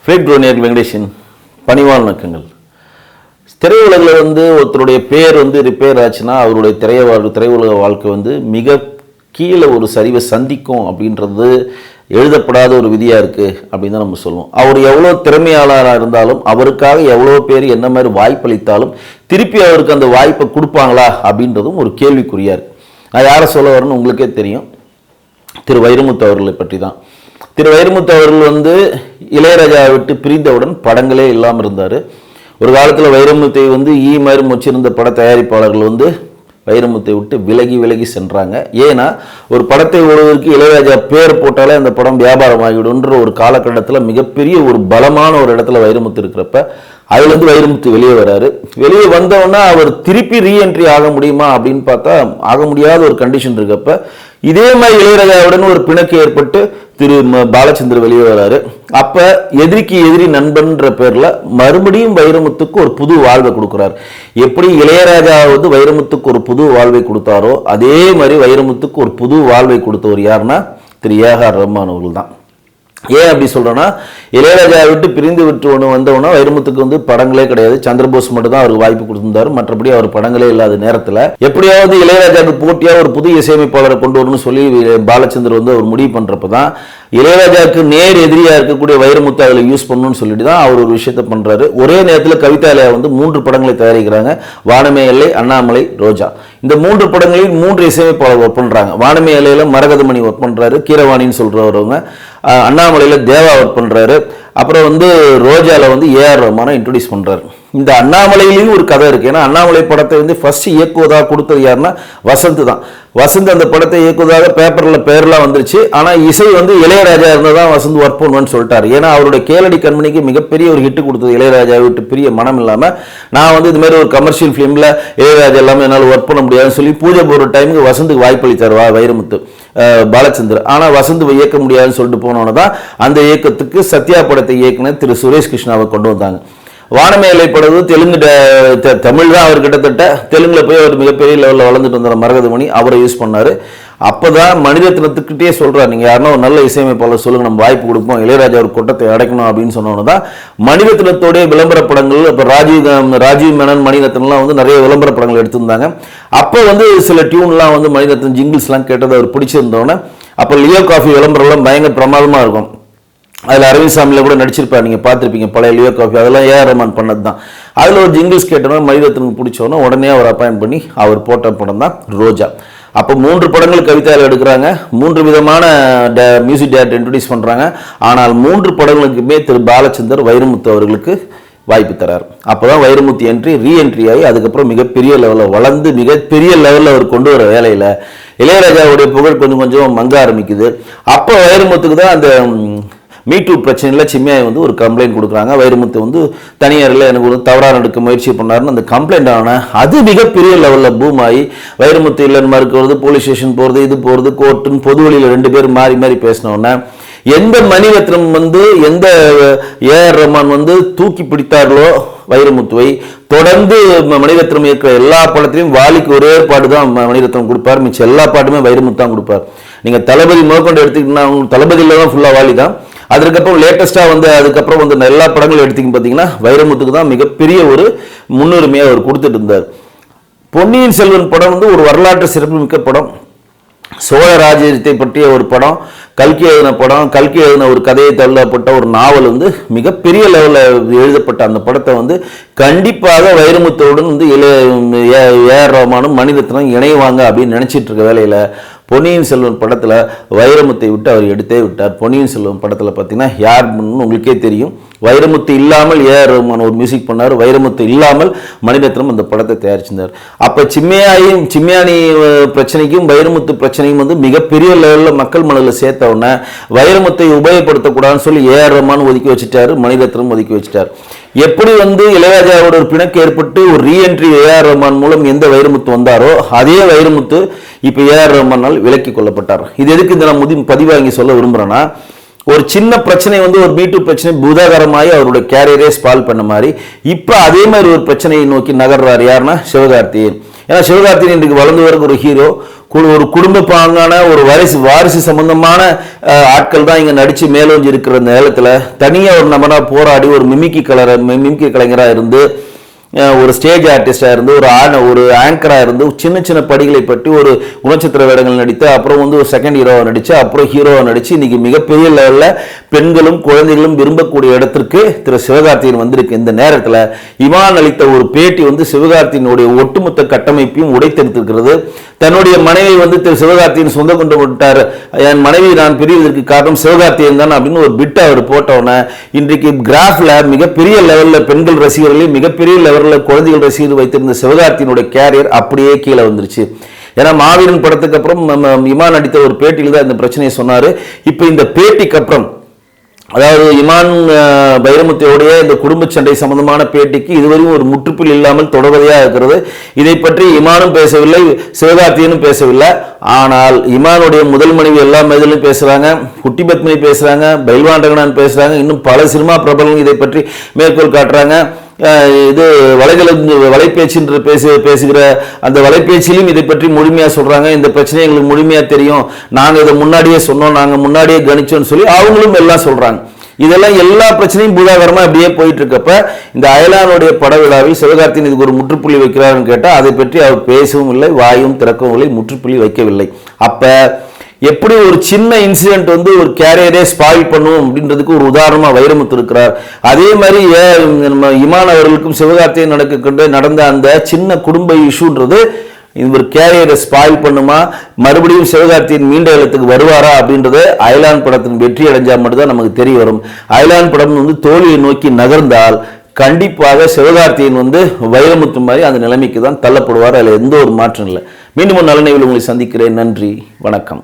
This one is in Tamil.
ஃபேக் ரோனியர் வெங்கடேஷன் பணிவான வணக்கங்கள். திரையுலகில் ஒருத்தருடைய பேர் ரிப்பேர் ஆச்சுன்னா அவருடைய திரையுலக வாழ்க்கை மிக கீழே ஒரு சரிவை சந்திக்கும் அப்படின்றது எழுதப்படாத ஒரு விதியாக இருக்குது அப்படின்னு தான் நம்ம சொல்லுவோம். அவர் எவ்வளோ திறமையாளராக இருந்தாலும் அவருக்காக எவ்வளோ பேர் என்ன மாதிரி வாய்ப்பளித்தாலும் திருப்பி அவருக்கு அந்த வாய்ப்பை கொடுப்பாங்களா அப்படின்றதும் ஒரு கேள்விக்குறியாக இருக்குது. நான் யாரை சொல்ல வரேன்னு உங்களுக்கே தெரியும். திரு வைரமுத்து அவர்களை பற்றி தான். திரு வைரமுத்து அவர்கள் இளையராஜாவை விட்டு பிரிந்தவுடன் படங்களே இல்லாமல் இருந்தார். ஒரு காலத்தில் வைரமுத்தை மாதிரி வச்சிருந்த பட தயாரிப்பாளர்கள் வைரமுத்தை விட்டு விலகி சென்றாங்க. ஏன்னா ஒரு படத்தை ஓடுவதற்கு இளையராஜா பேர் போட்டாலே அந்த படம் வியாபாரமாகிவிடுன்ற ஒரு காலகட்டத்தில் மிகப்பெரிய ஒரு பலமான ஒரு இடத்துல வைரமுத்து இருக்கிறப்ப அதுலேருந்து வைரமுத்து வெளியே வராரு. வெளியே வந்தோன்னா அவர் திருப்பி ரீஎன்ட்ரி ஆக முடியுமா அப்படின்னு பார்த்தா ஆக முடியாத ஒரு கண்டிஷன் இருக்கப்ப இதே மாதிரி இளையராஜாவுடன் ஒரு பிணக்கு ஏற்பட்டு திரு பாலச்சந்தர் வெளியே வராரு. அப்ப எதிரிக்கு எதிரி நண்பன்ற பேர்ல மறுபடியும் வைரமுத்துக்கு ஒரு புது வாழ்வை கொடுக்குறாரு. எப்படி இளையராஜா வைரமுத்துக்கு ஒரு புது வாழ்வை கொடுத்தாரோ அதே மாதிரி வைரமுத்துக்கு ஒரு புது வாழ்வை கொடுத்தவர் யாருன்னா திரு ஏஆர் ரஹ்மான் அவர்கள் தான். ஏன் அப்படி சொல்றேன்னா, இளையராஜா விட்டு பிரிந்து விட்டு வந்தவொன்னா வைரமுத்துக்கு படங்களே கிடையாது. சந்திரபோஸ் மட்டும் தான் அவருக்கு வாய்ப்பு கொடுத்திருந்தாரு. மற்றபடி அவர் படங்களே இல்லாத நேரத்தில் எப்படியாவது இளையராஜாவுக்கு போட்டியா ஒரு புது இசையமைப்பாளரை கொண்டு வரணும்னு சொல்லி பாலச்சந்தர் அவர் முடிவு பண்றப்பதான் இளையராஜாவுக்கு நேர் எதிரியா இருக்கக்கூடிய வைரமுத்து அதில் யூஸ் பண்ணணும்னு சொல்லிட்டு தான் அவர் ஒரு விஷயத்த பண்றாரு. ஒரே நேரத்தில் கவிதாலயா 3 படங்களை தயாரிக்கிறாங்க. வானமே எல்லை, அண்ணாமலை, ரோஜா. இந்த 3 படங்களையும் 3 இசையமைப்பாளர் ஒர்க் பண்றாங்க. வானமே எல்லையில மரகதமணி ஒர்க் பண்றாரு, கீரவாணின்னு சொல்றவங்க. அண்ணாமலையில தேவா ஒர்க் பண்றாரு. அப்புறம் ரோஜால ஏஆர் ரஹ்மானை இன்ட்ரோடியூஸ் பண்றாரு. இந்த அண்ணாமலையிலையும் ஒரு கதை இருக்கு. ஏன்னா அண்ணாமலை படத்தை ஃபர்ஸ்ட் இயக்குவதாக கொடுத்தது யாருன்னா வசந்த் தான். வசந்த் அந்த படத்தை இயக்குவதாக பேப்பர்ல பேர்லாம் வந்துருச்சு. ஆனா இசை இளையராஜா இருந்ததான் வசந்த் ஒர்க் பண்ணுவேன்னு சொல்லிட்டாரு. ஏன்னா அவருடைய கேளடி கண்மணிக்கு மிகப்பெரிய ஒரு ஹிட் கொடுத்தது இளையராஜா விட்டு பிரிய மனம் இல்லாம நான் இது மாதிரி ஒரு கமர்ஷியல் ஃபிலிம்ல இளையராஜா எல்லாமே என்னால் ஒர்க் பண்ண முடியாதுன்னு சொல்லி பூஜை போடுற டைமுக்கு வசந்துக்கு வாய்ப்பளித்தார் வைரமுத்து பாலச்சந்தர். ஆனா வசந்த் இயக்க முடியாதுன்னு சொல்லிட்டு போனோன்னு தான் அந்த இயக்கத்துக்கு சத்யா படத்தை இயக்குனர் திரு சுரேஷ் கிருஷ்ணாவை கொண்டு வந்தாங்க. வானமேலை படம் தெலுங்கு தமிழ் தான் அவர் கிட்டத்தட்ட தெலுங்குல போய் அவர் மிகப்பெரிய லெவலில் வளர்ந்துட்டு வந்தார். மரகதமணி அவரை யூஸ் பண்ணாரு. அப்பதான் மணிரத்னத்துக்கிட்டே சொல்றாரு, நீங்க யாருன்னா ஒரு நல்ல இசையமைப்பாளர் சொல்லுங்க, நம்ம வாய்ப்பு கொடுப்போம், இளையராஜா ஒரு கொட்டத்தை அடைக்கணும் அப்படின்னு சொன்னோன்னு தான் மணிரத்னத்தோடைய விளம்பர படங்கள் இப்போ ராஜீவ் மேனன் மணிரத்னம்லாம் நிறைய விளம்பர படங்கள் எடுத்திருந்தாங்க. அப்போ சில டியூன்லாம் மணிரத்னம் ஜிங்கிள்ஸ்லாம் கேட்டது அவர் பிடிச்சிருந்தோன்னே அப்போ லியோ காஃபி விளம்பரம்லாம் பயங்கர பிரமாதமாக இருக்கும். அதில் அரவிந்த் சாமியில் கூட நடிச்சிருப்பார், நீங்கள் பார்த்துருப்பீங்க பழைய லியோ காஃபி. அதெல்லாம் ஏஆர் ரஹ்மான் பண்ணது தான். அதில் ஒரு ஜிங்கிள்ஸ் கேட்டோன்னா மணிரத்னுக்கு பிடிச்சோன்னா உடனே அவர் அப்பாயின்ட் பண்ணி அவர் போட்ட படம் தான் ரோஜா. அப்போ 3 படங்கள் கவிதாவில் எடுக்கிறாங்க. 3 விதமான மியூசிக் டைரக்டர் இன்ட்ரோடியூஸ் பண்ணுறாங்க. ஆனால் 3 படங்களுக்குமே திரு பாலச்சந்தர் வைரமுத்து அவர்களுக்கு வாய்ப்பு தரார். அப்போதான் வைரமுத்து ரீஎன்ட்ரி ஆகி அதுக்கப்புறம் மிகப்பெரிய லெவலில் வளர்ந்து மிகப்பெரிய லெவலில் அவர் கொண்டு வர வேலையில் இளையராஜாவுடைய புகழ் கொஞ்சம் மங்க ஆரம்பிக்குது. அப்போ வைரமுத்துக்கு தான் அந்த மீட்டூ பிரச்சனையில் சிம்மியாய் ஒரு கம்ப்ளைண்ட் கொடுக்குறாங்க. வைரமுத்து தனியாரில் எனக்கு தவறாக நடக்க முயற்சி பண்ணாருன்னு அந்த கம்ப்ளைண்ட் ஆனால் அது மிகப்பெரிய லெவலில் பூம் ஆகி வைரமுத்து இல்லைன்னு மறுக்கிறது, போலீஸ் ஸ்டேஷன் போகிறது, இது போகிறது, கோர்ட்டுன்னு பொது வழியில் 2 பேர் மாறி பேசினோன்னே எந்த மணிரத்னம் எந்த ஏஆர் ரஹ்மான் தூக்கி பிடித்தார்களோ வைரமுத்துவை தொடர்ந்து மணிரத்னம் இருக்கிற எல்லா படத்திலையும் வாலிக்கு ஒரே பாட்டு தான் மணிரத்னம் கொடுப்பார். மிச்சம் எல்லா பாட்டுமே வைரமுத்து தான் கொடுப்பார். நீங்கள் தளபதி முதற்கொண்டு எடுத்துக்கிட்டீங்கன்னா தளபதியில் தான் ஃபுல்லாக வாலி தான். அதுக்கப்புறம் லேட்டஸ்டாக அதுக்கப்புறம் எல்லா படங்களும் எடுத்துக்கின்னு பார்த்தீங்கன்னா வைரமுத்துக்கு தான் மிகப்பெரிய ஒரு முன்னுரிமையாக அவர் கொடுத்துட்டு இருந்தார். பொன்னியின் செல்வன் படம் ஒரு வரலாற்று சிறப்புமிக்க படம். சோழ ராஜ்யத்தை பற்றிய ஒரு படம். கல்கி எழுதின படம். கல்கி எழுதின ஒரு கதையை தள்ளப்பட்ட ஒரு நாவல் மிகப்பெரிய லெவலில் எழுதப்பட்ட அந்த படத்தை கண்டிப்பாக வைரமுத்துவுடன் ஏஆர் ரஹ்மானும் மணிரத்னம் இணைவாங்க அப்படின்னு நினைச்சிட்டு இருக்க வேலையில் பொன்னியின் செல்வன் படத்தில் வைரமுத்தை விட்டு அவர் எடுத்தே விட்டார். பொன்னியின் செல்வன் படத்தில் பார்த்தீங்கன்னா யார் உங்களுக்கே தெரியும். வைரமுத்து இல்லாமல் ஏஆர் ரஹ்மான் ஒரு மியூசிக் பண்ணார். வைரமுத்து இல்லாமல் மணிரத்னம் அந்த படத்தை தயாரிச்சிருந்தார். அப்போ சிம்மியானி பிரச்சனைக்கும் வைரமுத்து பிரச்சனையும் மிகப்பெரிய லெவலில் மக்கள் மனதில் சேர்த்த உடனே வைரமுத்தை உபயோகப்படுத்தக்கூடாதுன்னு சொல்லி ஏஆர் ரஹ்மான் ஒதுக்கி வச்சுட்டாரு, மணிரத்னம் ஒதுக்கி வச்சுட்டார். எப்படி இளையராஜாவோட ஒரு பிணக்கு ஏற்பட்டு ஒரு ரீஎன்ட்ரி ஏஆர் ரஹ்மான் மூலம் எந்த வைரமுத்து வந்தாரோ அதே வைரமுத்து இப்போ ஏஆர் ரஹ்மானால் விலக்கி கொள்ளப்பட்டார். இது எதுக்கு இந்த நான் பதிவாங்கி சொல்ல விரும்புகிறேன்னா, ஒரு சின்ன பிரச்சனை ஒரு மீட்டூ பிரச்சனை பூதாகரமாகி அவருடைய கேரியரே ஸ்பால் பண்ண மாதிரி இப்போ அதே மாதிரி ஒரு பிரச்சனையை நோக்கி நகர்றாரு. யாருன்னா சிவகார்த்திகேயன். ஏன்னா சிவகார்த்திகேயன் இன்றைக்கு வளர்ந்து வரக்கு ஒரு ஹீரோ, ஒரு குடும்ப பாங்கான ஒரு வாரிசு சம்பந்தமான ஆட்கள் தான் இங்கே நடித்து மேலோஞ்சி இருக்கிற நேரத்தில் தனியாக ஒரு நபராக போராடி ஒரு மிமிக்கி கலைஞராக இருந்து ஒரு ஸ்டேஜ் ஆர்டிஸ்டாக இருந்து ஒரு ஆங்கராக இருந்து சின்ன சின்ன படிகளை பற்றி ஒரு குணச்சித்திர வேடங்கள் நடித்து அப்புறம் வந்து ஒரு செகண்ட் ஹீரோவை நடித்து அப்புறம் ஹீரோவை நடித்து இன்றைக்கி மிகப்பெரிய லெவலில் பெண்களும் குழந்தைகளும் விரும்பக்கூடிய இடத்திற்கு திரு சிவகார்த்திகேயன் வந்திருக்கு. இந்த நேரத்தில் இமான் அளித்த ஒரு பேட்டி வந்து சிவகார்த்திகேயனுடைய ஒட்டுமொத்த கட்டமைப்பையும் உடைத்தெடுத்திருக்கிறது. தன்னுடைய மனைவி வந்து திரு சிவகார்த்திகேயன் சொந்த கொண்டு விட்டார், என் மனைவி நான் பிரிவதற்கு காரணம் சிவகார்த்திகேயன் தான் அப்படின்னு ஒரு பிட்டை அவர் போட்டோன்னே இன்றைக்கு கிராஃபில் மிகப்பெரிய லெவலில் பெண்கள் ரசிகர்களையும் மிகப்பெரிய லெவலில் குழந்தைகள் ரசிகர் வைத்திருந்த சிவகார்த்திகேயனுடைய கேரியர் அப்படியே கீழே வந்துருச்சு. ஏன்னா மாவீரன் படத்துக்கு அப்புறம் இமான் நடித்த ஒரு பேட்டியில் தான் இந்த பிரச்சனையை சொன்னார். இப்போ இந்த பேட்டிக்கு அப்புறம், அதாவது இமான் வைரமுத்துவோடைய இந்த குடும்ப சண்டை சம்பந்தமான பேட்டிக்கு இதுவரையும் ஒரு முற்றுப்புள்ளி இல்லாமல் தொடர்வதையாக இருக்கிறது. இதை பற்றி இமானும் பேசவில்லை, சிவகார்த்திகேயனும் பேசவில்லை. ஆனால் இமானுடைய முதல் மனைவி எல்லா மேதிலும் பேசுறாங்க, குட்டி பத்மினி பேசுறாங்க, பைல்வான் ரங்கநாதன் பேசுறாங்க, இன்னும் பல சினிமா பிரபலங்கள் இதை பற்றி மேற்கோள் காட்டுறாங்க. இது வலைப்பேச்சு என்று பேசுகிற அந்த வலைப்பேச்சிலும் இதை பற்றி முழுமையாக சொல்றாங்க. இந்த பிரச்சனை எங்களுக்கு முழுமையாக தெரியும், நாங்கள் இதை முன்னாடியே சொன்னோம், நாங்கள் முன்னாடியே கணிச்சோம்னு சொல்லி அவங்களும் எல்லாம் சொல்றாங்க. இதெல்லாம் எல்லா பிரச்சனையும் பூதாகரமா அப்படியே போயிட்டு இருக்கப்ப இந்த அயலானுடைய பட விழாவில் சிவகார்த்திகேயன் இதுக்கு ஒரு முற்றுப்புள்ளி வைக்கிறாருன்னு கேட்டால் அதை பற்றி அவர் பேசவும் இல்லை, வாயும் திறக்கவும் இல்லை, முற்றுப்புள்ளி வைக்கவில்லை. அப்ப எப்படி ஒரு சின்ன இன்சிடென்ட் வந்து ஒரு கேரியரே ஸ்பாயில் பண்ணும் அப்படின்றதுக்கு ஒரு உதாரணமா வைரமுத்து இருக்கிறார். அதே மாதிரி இமான் அவர்களுக்கும் சிவகார்த்திகேயன் நடந்த அந்த சின்ன குடும்ப இஷ்யூன்றது ஒரு கேரியரை ஸ்பாயில் பண்ணுமா, மறுபடியும் சிவகார்த்திகேயன் மீண்ட இடத்துக்கு வருவாரா அப்படின்றது அயலான் படத்தின் வெற்றி அடைஞ்சால் மட்டும்தான் நமக்கு தெரிய வரும். அயலான் படம் வந்து தோல்வியை நோக்கி நகர்ந்தால் கண்டிப்பாக சிவகார்த்திகேயன் வந்து வைரமுத்து மாதிரி அந்த நிலைமைக்கு தான் தள்ளப்படுவார். அதில் எந்த ஒரு மாற்றம் இல்லை. மீண்டும் ஒரு நல்ல நிகழ்வில் உங்களை சந்திக்கிறேன். நன்றி, வணக்கம்.